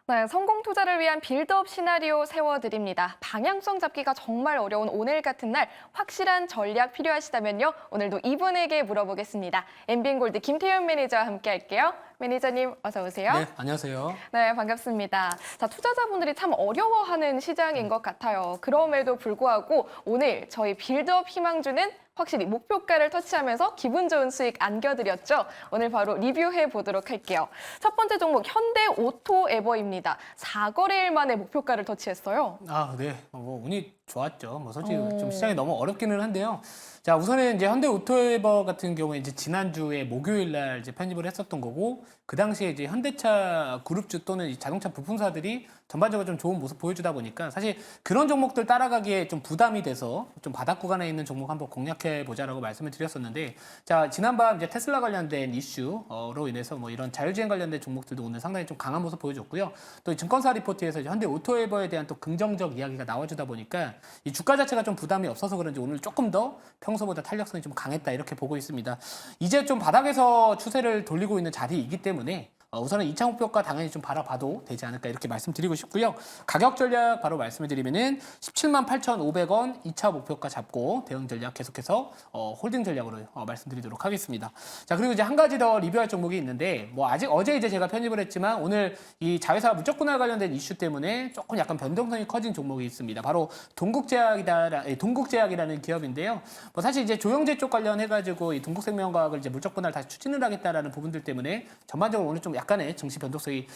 네, 성공 투자를 위한 빌드업 시나리오 세워드립니다. 방향성 잡기가 정말 어려운 오늘 같은 날 확실한 전략 필요하시다면요. 오늘도 이분에게 물어보겠습니다. 엠비엔골드 김태현 매니저와 함께 할게요. 매니저님 어서 오세요. 네, 안녕하세요. 네, 반갑습니다. 자, 투자자분들이 참 어려워하는 시장인 것 같아요. 그럼에도 불구하고 오늘 저희 빌드업 희망주는 확실히 목표가를 터치하면서 기분 좋은 수익 안겨드렸죠. 오늘 바로 리뷰해 보도록 할게요. 첫 번째 종목 현대오토에버입니다. 4거래일 만에 목표가를 터치했어요. 네. 뭐 운이 좋았죠. 뭐 솔직히 좀 시장이 너무 어렵기는 한데요. 자, 우선은 이제 현대오토에버 같은 경우에 이제 지난주에 목요일 날 이제 편입을 했었던 거고, 그 당시에 이제 현대차 그룹주 또는 이 자동차 부품사들이 전반적으로 좀 좋은 모습 보여주다 보니까 사실 그런 종목들 따라가기에 좀 부담이 돼서 좀 바닥 구간에 있는 종목 한번 공략해 보자라고 말씀을 드렸었는데, 자, 지난밤 이제 테슬라 관련된 이슈로 인해서 뭐 이런 자율주행 관련된 종목들도 오늘 상당히 좀 강한 모습 보여줬고요. 또 이 증권사 리포트에서 현대오토에버에 대한 또 긍정적 이야기가 나와주다 보니까 이 주가 자체가 좀 부담이 없어서 그런지 오늘 조금 더 평소보다 탄력성이 좀 강했다 이렇게 보고 있습니다. 이제 좀 바닥에서 추세를 돌리고 있는 자리이기 때문에 우선은 2차 목표가 당연히 좀 바라봐도 되지 않을까 이렇게 말씀드리고 싶고요. 가격 전략 바로 말씀을 드리면은 17만 8,500원 2차 목표가 잡고 대응 전략 계속해서 홀딩 전략으로 말씀드리도록 하겠습니다. 자, 그리고 이제 한 가지 더 리뷰할 종목이 있는데 뭐 아직 어제 이제 제가 편입을 했지만 오늘 이 자회사 무적 분할 관련된 이슈 때문에 조금 약간 변동성이 커진 종목이 있습니다. 바로 동국제약이라는 기업인데요. 뭐 사실 이제 조영제 쪽 관련해가지고 이 동국생명과학을 이제 물적 분할 다시 추진을 하겠다라는 부분들 때문에 전반적으로 오늘 좀 약간의 증시 변동성이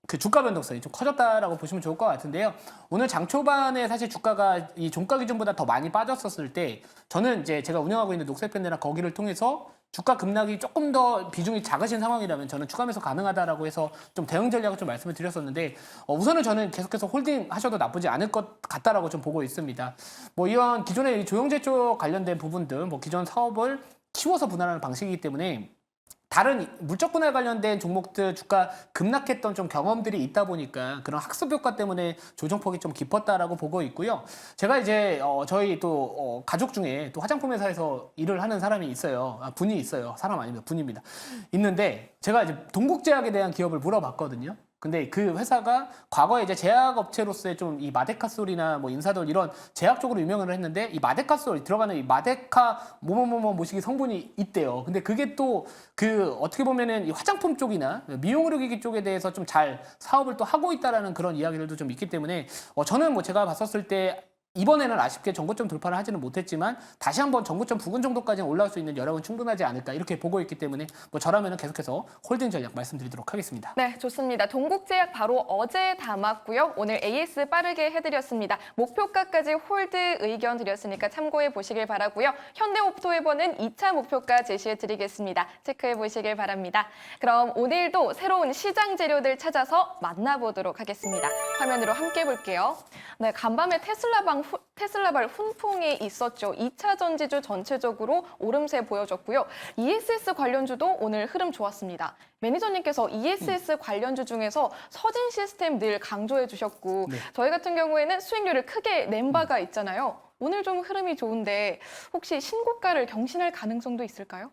그 주가 변동성이 좀 커졌다라고 보시면 좋을 것 같은데요. 오늘 장 초반에 사실 주가가 이 종가 기준보다 더 많이 빠졌었을 때 저는 이제 제가 운영하고 있는 녹색밴드나 거기를 통해서 주가 급락이 조금 더 비중이 작으신 상황이라면 저는 추가 매수 가능하다라고 해서 좀 대응 전략을 좀 말씀을 드렸었는데 우선은 저는 계속해서 홀딩 하셔도 나쁘지 않을 것 같다라고 좀 보고 있습니다. 뭐 이런 기존의 조영제 쪽 관련된 부분들 뭐 기존 사업을 키워서 분할하는 방식이기 때문에 다른 물적 분할 관련된 종목들 주가 급락했던 좀 경험들이 있다 보니까 그런 학습 효과 때문에 조정폭이 좀 깊었다라고 보고 있고요. 제가 이제 저희 또 가족 중에 또 화장품 회사에서 일을 하는 사람이 있어요. 분이 있어요. 사람 아닙니다. 분입니다. 있는데 제가 이제 동국제약에 대한 기업을 물어봤거든요. 근데 그 회사가 과거에 이제 제약업체로서의 좀 이 마데카솔이나 뭐 인사돌 이런 제약 쪽으로 유명을 했는데 이 마데카솔 들어가는 이 마데카 뭐뭐뭐뭐 모시기 성분이 있대요. 근데 그게 또 그 어떻게 보면은 이 화장품 쪽이나 미용 의료기기 쪽에 대해서 좀 잘 사업을 또 하고 있다라는 그런 이야기들도 좀 있기 때문에 저는 뭐 제가 봤었을 때 이번에는 아쉽게 전고점 돌파를 하지는 못했지만 다시 한번 전고점 부근 정도까지는 올라올 수 있는 여력은 충분하지 않을까 이렇게 보고 있기 때문에 뭐 저라면 계속해서 홀딩 전략 말씀드리도록 하겠습니다. 네, 좋습니다. 동국제약 바로 어제 담았고요. 오늘 AS 빠르게 해드렸습니다. 목표가까지 홀드 의견 드렸으니까 참고해 보시길 바라고요. 현대오토에버는 2차 목표가 제시해 드리겠습니다. 체크해 보시길 바랍니다. 그럼 오늘도 새로운 시장 재료들 찾아서 만나보도록 하겠습니다. 화면으로 함께 볼게요. 네, 간밤에 테슬라발 훈풍이 있었죠. 2차 전지주 전체적으로 오름세 보여줬고요. ESS 관련주도 오늘 흐름 좋았습니다. 매니저님께서 ESS 관련주 중에서 서진 시스템 늘 강조해 주셨고 네. 저희 같은 경우에는 수익률을 크게 낸 바가 있잖아요. 오늘 좀 흐름이 좋은데 혹시 신고가를 경신할 가능성도 있을까요?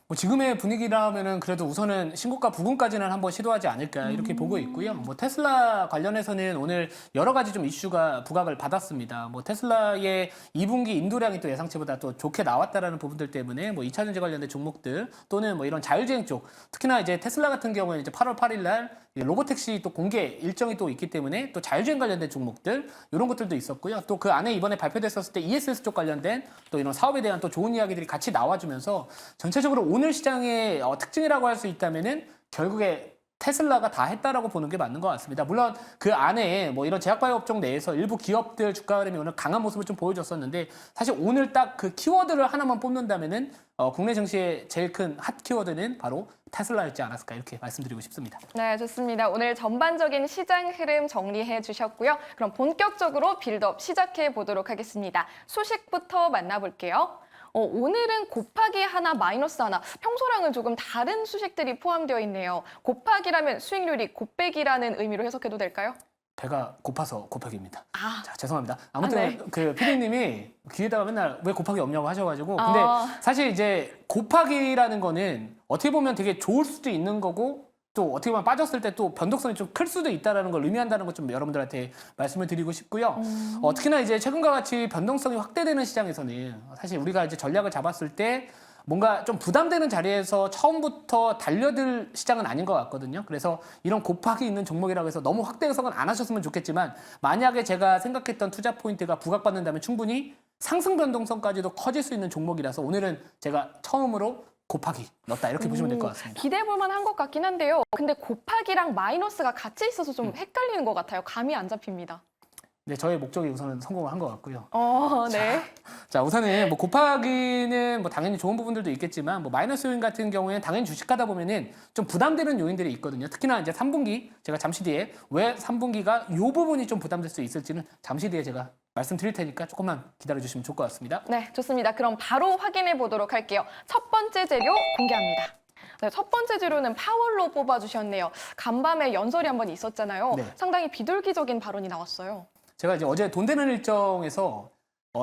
뭐 지금의 분위기라면은 그래도 우선은 신고가 부근까지는 한번 시도하지 않을까 이렇게 보고 있고요. 뭐 테슬라 관련해서는 오늘 여러 가지 좀 이슈가 부각을 받았습니다. 뭐 테슬라의 2분기 인도량이 또 예상치보다 또 좋게 나왔다라는 부분들 때문에 뭐 2차 전지 관련된 종목들 또는 뭐 이런 자율주행 쪽 특히나 이제 테슬라 같은 경우에는 이제 8월 8일 날 로보택시 또 공개 일정이 또 있기 때문에 또 자율주행 관련된 종목들 이런 것들도 있었고요. 또 그 안에 이번에 발표됐었을 때 ESS 쪽 관련된 또 이런 사업에 대한 또 좋은 이야기들이 같이 나와주면서 전체적으로 오늘 시장의 특징이라고 할 수 있다면은 결국에 테슬라가 다 했다라고 보는 게 맞는 것 같습니다. 물론 그 안에 뭐 이런 제약바이오 업종 내에서 일부 기업들 주가 흐름이 오늘 강한 모습을 좀 보여줬었는데 사실 오늘 딱 그 키워드를 하나만 뽑는다면은 국내 증시의 제일 큰 핫 키워드는 바로 테슬라였지 않았을까 이렇게 말씀드리고 싶습니다. 네, 좋습니다. 오늘 전반적인 시장 흐름 정리해 주셨고요. 그럼 본격적으로 빌드업 시작해 보도록 하겠습니다. 소식부터 만나볼게요. 오늘은 곱하기 하나, 마이너스 하나, 평소랑은 조금 다른 수식들이 포함되어 있네요. 곱하기라면 수익률이 곱빼기라는 의미로 해석해도 될까요? 배가 고파서 곱하기입니다. 아, 자, 죄송합니다. 아무튼 네. 그 PD님이 귀에다가 맨날 왜 곱하기 없냐고 하셔가지고 근데 아. 사실 이제 곱하기라는 거는 어떻게 보면 되게 좋을 수도 있는 거고 또 어떻게 보면 빠졌을 때 또 변동성이 좀 클 수도 있다는 걸 의미한다는 것 좀 여러분들한테 말씀을 드리고 싶고요. 특히나 이제 최근과 같이 변동성이 확대되는 시장에서는 사실 우리가 이제 전략을 잡았을 때 뭔가 좀 부담되는 자리에서 처음부터 달려들 시장은 아닌 것 같거든요. 그래서 이런 곱하기 있는 종목이라고 해서 너무 확대 해석은 안 하셨으면 좋겠지만 만약에 제가 생각했던 투자 포인트가 부각받는다면 충분히 상승 변동성까지도 커질 수 있는 종목이라서 오늘은 제가 처음으로 곱하기 넣었다 이렇게 보시면 될 것 같습니다. 기대해 볼 만한 것 같긴 한데요. 근데 곱하기랑 마이너스가 같이 있어서 좀 헷갈리는 것 같아요. 감이 안 잡힙니다. 네, 저의 목적이 우선은 성공을 한 것 같고요. 네. 자, 우선은 뭐 곱하기는 뭐 당연히 좋은 부분들도 있겠지만 뭐 마이너스 요인 같은 경우에는 당연히 주식하다 보면은 좀 부담되는 요인들이 있거든요. 특히나 이제 3분기 제가 잠시 뒤에 왜 3분기가 요 부분이 좀 부담될 수 있을지는 잠시 뒤에 제가 말씀드릴 테니까 조금만 기다려 주시면 좋을 것 같습니다. 네, 좋습니다. 그럼 바로 확인해 보도록 할게요. 첫 번째 재료 공개합니다. 네, 첫 번째 재료는 파월로 뽑아주셨네요. 간밤에 연설이 한번 있었잖아요. 네. 상당히 비둘기적인 발언이 나왔어요. 제가 이제 어제 돈 되는 일정에서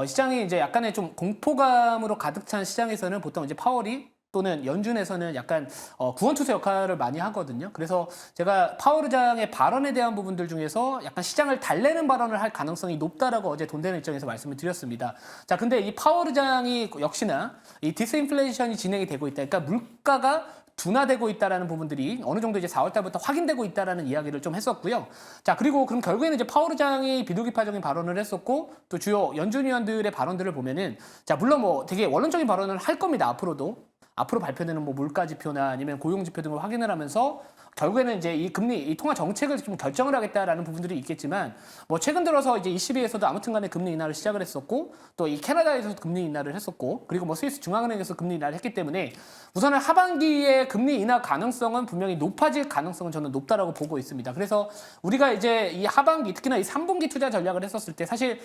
시장이 이제 약간의 좀 공포감으로 가득 찬 시장에서는 보통 이제 파월이 또는 연준에서는 약간 구원투수 역할을 많이 하거든요. 그래서 제가 파월 의장의 발언에 대한 부분들 중에서 약간 시장을 달래는 발언을 할 가능성이 높다라고 어제 돈 되는 일정에서 말씀을 드렸습니다. 자, 근데 이 파월 의장이 역시나 이 디스인플레이션이 진행이 되고 있다. 그러니까 물가가 둔화되고 있다라는 부분들이 어느 정도 이제 4월 달부터 확인되고 있다라는 이야기를 좀 했었고요. 자, 그리고 그럼 결국에는 이제 파월 의장이 비둘기파적인 발언을 했었고 또 주요 연준 위원들의 발언들을 보면은 자, 물론 뭐 되게 원론적인 발언을 할 겁니다. 앞으로 발표되는 뭐 물가 지표나 아니면 고용 지표 등을 확인을 하면서 결국에는 이제 이 금리, 이 통화 정책을 좀 결정을 하겠다라는 부분들이 있겠지만 뭐 최근 들어서 이제 ECB에서도 아무튼간에 금리 인하를 시작을 했었고 또 이 캐나다에서도 금리 인하를 했었고 그리고 뭐 스위스 중앙은행에서 금리 인하를 했기 때문에 우선은 하반기에 금리 인하 가능성은 분명히 높아질 가능성은 저는 높다라고 보고 있습니다. 그래서 우리가 이제 이 하반기 특히나 이 3분기 투자 전략을 했었을 때 사실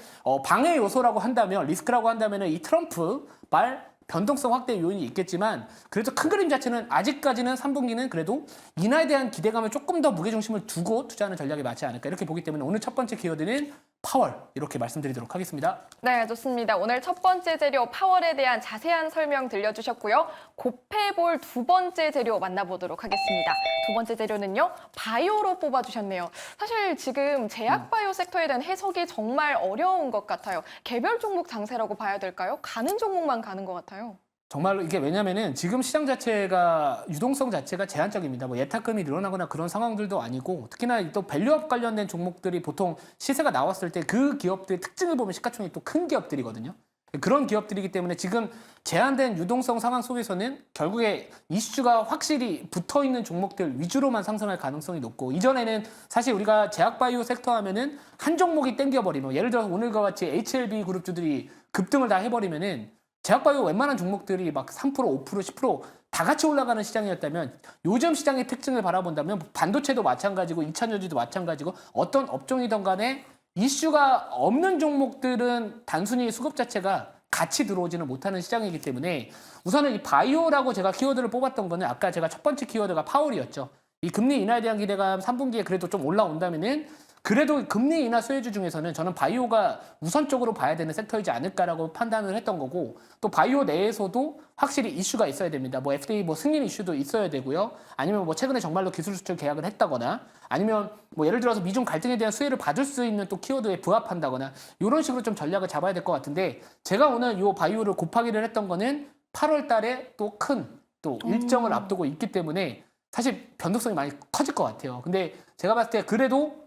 방해 요소라고 한다면 리스크라고 한다면은 이 트럼프 말 변동성 확대 요인이 있겠지만 그래도 큰 그림 자체는 아직까지는 3분기는 그래도 인하에 대한 기대감을 조금 더 무게중심을 두고 투자하는 전략이 맞지 않을까 이렇게 보기 때문에 오늘 첫 번째 키워드는 파월 이렇게 말씀드리도록 하겠습니다. 네, 좋습니다. 오늘 첫 번째 재료 파월에 대한 자세한 설명 들려주셨고요. 곱해볼 두 번째 재료 만나보도록 하겠습니다. 두 번째 재료는요, 바이오로 뽑아주셨네요. 사실 지금 제약 바이오 섹터에 대한 해석이 정말 어려운 것 같아요. 개별 종목 장세라고 봐야 될까요? 가는 종목만 가는 것 같아요. 정말로 이게 왜냐면은 지금 시장 자체가 유동성 자체가 제한적입니다. 뭐 예탁금이 늘어나거나 그런 상황들도 아니고 특히나 또 밸류업 관련된 종목들이 보통 시세가 나왔을 때 그 기업들의 특징을 보면 시가총액이 또 큰 기업들이거든요. 그런 기업들이기 때문에 지금 제한된 유동성 상황 속에서는 결국에 이슈가 확실히 붙어 있는 종목들 위주로만 상승할 가능성이 높고 이전에는 사실 우리가 제약바이오 섹터 하면은 한 종목이 땡겨버리면 예를 들어서 오늘과 같이 HLB 그룹주들이 급등을 다 해버리면은 제약바이오 웬만한 종목들이 막 3%, 5%, 10%다 같이 올라가는 시장이었다면 요즘 시장의 특징을 바라본다면 반도체도 마찬가지고 2차전지도 마찬가지고 어떤 업종이든 간에 이슈가 없는 종목들은 단순히 수급 자체가 같이 들어오지는 못하는 시장이기 때문에 우선은 이 바이오라고 제가 키워드를 뽑았던 거는 아까 제가 첫 번째 키워드가 파월이었죠. 이 금리 인하에 대한 기대감 3분기에 그래도 좀 올라온다면은 그래도 금리 인하 수혜주 중에서는 저는 바이오가 우선적으로 봐야 되는 섹터이지 않을까라고 판단을 했던 거고 또 바이오 내에서도 확실히 이슈가 있어야 됩니다. 뭐 FDA 뭐 승인 이슈도 있어야 되고요. 아니면 뭐 최근에 정말로 기술 수출 계약을 했다거나 아니면 뭐 예를 들어서 미중 갈등에 대한 수혜를 받을 수 있는 또 키워드에 부합한다거나 이런 식으로 좀 전략을 잡아야 될 것 같은데 제가 오늘 이 바이오를 곱하기를 했던 거는 8월 달에 또 큰 또 일정을 앞두고 있기 때문에 사실 변동성이 많이 커질 것 같아요. 근데 제가 봤을 때 그래도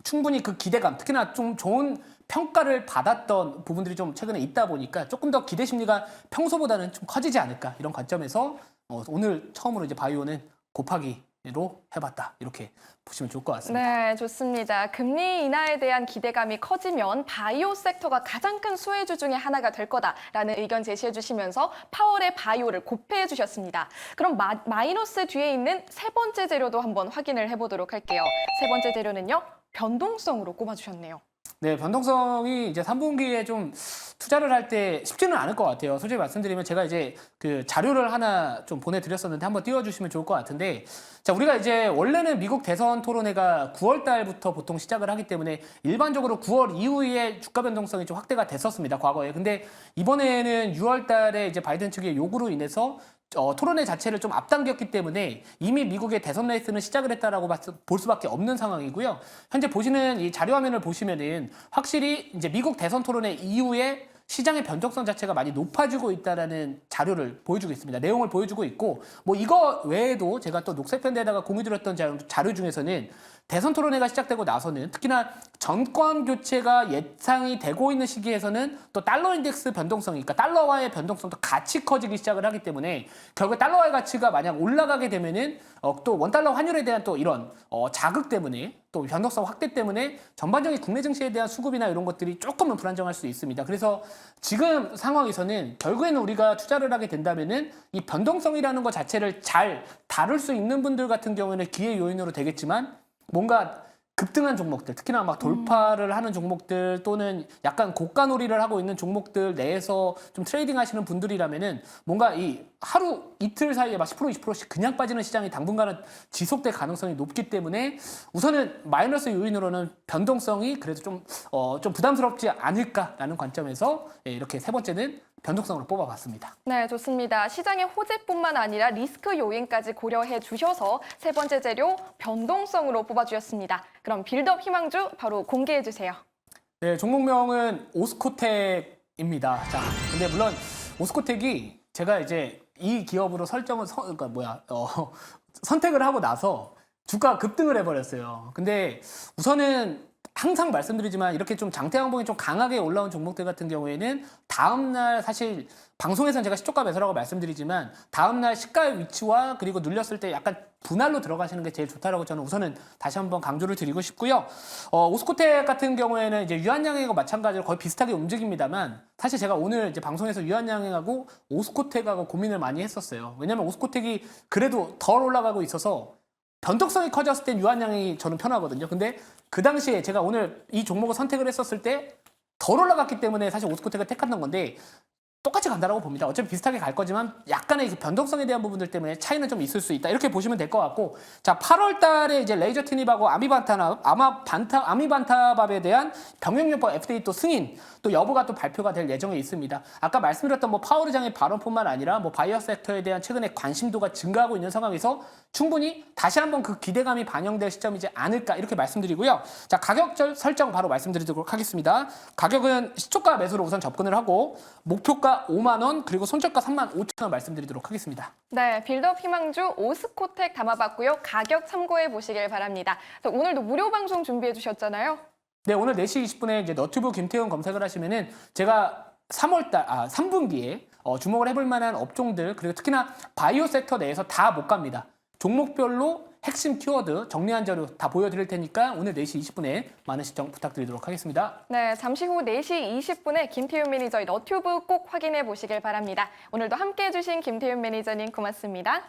충분히 그 기대감, 특히나 좀 좋은 평가를 받았던 부분들이 좀 최근에 있다 보니까 조금 더 기대 심리가 평소보다는 좀 커지지 않을까 이런 관점에서 오늘 처음으로 이제 바이오는 곱하기로 해봤다 이렇게 보시면 좋을 것 같습니다. 네, 좋습니다. 금리 인하에 대한 기대감이 커지면 바이오 섹터가 가장 큰 수혜주 중에 하나가 될 거다라는 의견 제시해 주시면서 파월의 바이오를 곱해해 주셨습니다. 그럼 마이너스 뒤에 있는 세 번째 재료도 한번 확인을 해보도록 할게요. 세 번째 재료는요, 변동성으로 꼽아주셨네요. 네, 변동성이 이제 3분기에 좀 투자를 할 때 쉽지는 않을 것 같아요. 솔직히 말씀드리면 제가 이제 그 자료를 하나 좀 보내드렸었는데 한번 띄워주시면 좋을 것 같은데 자, 우리가 이제 원래는 미국 대선 토론회가 9월 달부터 보통 시작을 하기 때문에 일반적으로 9월 이후에 주가 변동성이 좀 확대가 됐었습니다. 과거에. 근데 이번에는 6월 달에 이제 바이든 측의 요구로 인해서 토론회 자체를 좀 앞당겼기 때문에 이미 미국의 대선 레이스는 시작을 했다라고 볼 수밖에 없는 상황이고요. 현재 보시는 이 자료 화면을 보시면은 확실히 이제 미국 대선 토론회 이후에 시장의 변동성 자체가 많이 높아지고 있다라는 자료를 보여주고 있습니다. 내용을 보여주고 있고, 뭐 이거 외에도 제가 또 녹색펜대에다가 공유드렸던 자료 중에서는 대선 토론회가 시작되고 나서는 특히나 정권 교체가 예상이 되고 있는 시기에서는 또 달러 인덱스 변동성이, 그러니까 달러화의 변동성도 같이 커지기 시작을 하기 때문에 결국 달러화의 가치가 만약 올라가게 되면은 또 원달러 환율에 대한 또 이런 자극 때문에 또 변동성 확대 때문에 전반적인 국내 증시에 대한 수급이나 이런 것들이 조금은 불안정할 수 있습니다. 그래서 지금 상황에서는 결국에는 우리가 투자를 하게 된다면은 이 변동성이라는 것 자체를 잘 다룰 수 있는 분들 같은 경우에는 기회 요인으로 되겠지만 뭔가 급등한 종목들, 특히나 막 돌파를 하는 종목들 또는 약간 고가놀이를 하고 있는 종목들 내에서 좀 트레이딩 하시는 분들이라면은 뭔가 이 하루 이틀 사이에 막 10% 20%씩 그냥 빠지는 시장이 당분간은 지속될 가능성이 높기 때문에 우선은 마이너스 요인으로는 변동성이 그래도 좀 부담스럽지 않을까라는 관점에서 이렇게 세 번째는 변동성으로 뽑아봤습니다. 네, 좋습니다. 시장의 호재뿐만 아니라 리스크 요인까지 고려해 주셔서 세 번째 재료 변동성으로 뽑아주셨습니다. 그럼 빌드업 희망주 바로 공개해 주세요. 네, 종목명은 오스코텍입니다. 자, 근데 물론 오스코텍이 제가 이제 이 기업으로 선택을 하고 나서 주가가 급등을 해버렸어요. 근데 우선은 항상 말씀드리지만 이렇게 좀 장대 양봉이 좀 강하게 올라온 종목들 같은 경우에는 다음날 사실 방송에서는 제가 시초가 매수라고 말씀드리지만 다음날 시가의 위치와 그리고 눌렸을 때 약간 분할로 들어가시는 게 제일 좋다라고 저는 우선은 다시 한번 강조를 드리고 싶고요. 오스코텍 같은 경우에는 이제 유한양행하고 마찬가지로 거의 비슷하게 움직입니다만 사실 제가 오늘 이제 방송에서 유한양행하고 오스코텍하고 고민을 많이 했었어요. 왜냐하면 오스코텍이 그래도 덜 올라가고 있어서 변동성이 커졌을 땐 유한양행이 저는 편하거든요. 근데 그 당시에 제가 오늘 이 종목을 선택을 했었을 때 덜 올라갔기 때문에 사실 오스코텍을 택했던 건데 똑같이 간다라고 봅니다. 어차피 비슷하게 갈 거지만 약간의 그 변동성에 대한 부분들 때문에 차이는 좀 있을 수 있다. 이렇게 보시면 될 것 같고, 자 8월 달에 이제 레이저 티닙하고 아미반타밥에 대한 병역요법 FDA 또 승인 또 여부가 또 발표가 될 예정에 있습니다. 아까 말씀드렸던 뭐 파월 의장의 발언뿐만 아니라 뭐 바이오 섹터에 대한 최근에 관심도가 증가하고 있는 상황에서 충분히 다시 한번 그 기대감이 반영될 시점이지 않을까 이렇게 말씀드리고요. 자 가격 설정 바로 말씀드리도록 하겠습니다. 가격은 시초가 매수로 우선 접근을 하고 목표가 5만 원 그리고 손절가 3만 5천 원 말씀드리도록 하겠습니다. 네, 빌드업 희망주 오스코텍 담아봤고요. 가격 참고해 보시길 바랍니다. 오늘도 무료 방송 준비해 주셨잖아요. 네, 오늘 4시 20분에 이제 너튜브 김태훈 검색을 하시면은 제가 3분기에 주목을 해볼 만한 업종들 그리고 특히나 바이오 섹터 내에서 다 못 갑니다. 종목별로 핵심 키워드 정리한 자료 다 보여드릴 테니까 오늘 4시 20분에 많은 시청 부탁드리도록 하겠습니다. 네, 잠시 후 4시 20분에 김태윤 매니저의 너튜브 꼭 확인해 보시길 바랍니다. 오늘도 함께해 주신 김태윤 매니저님 고맙습니다.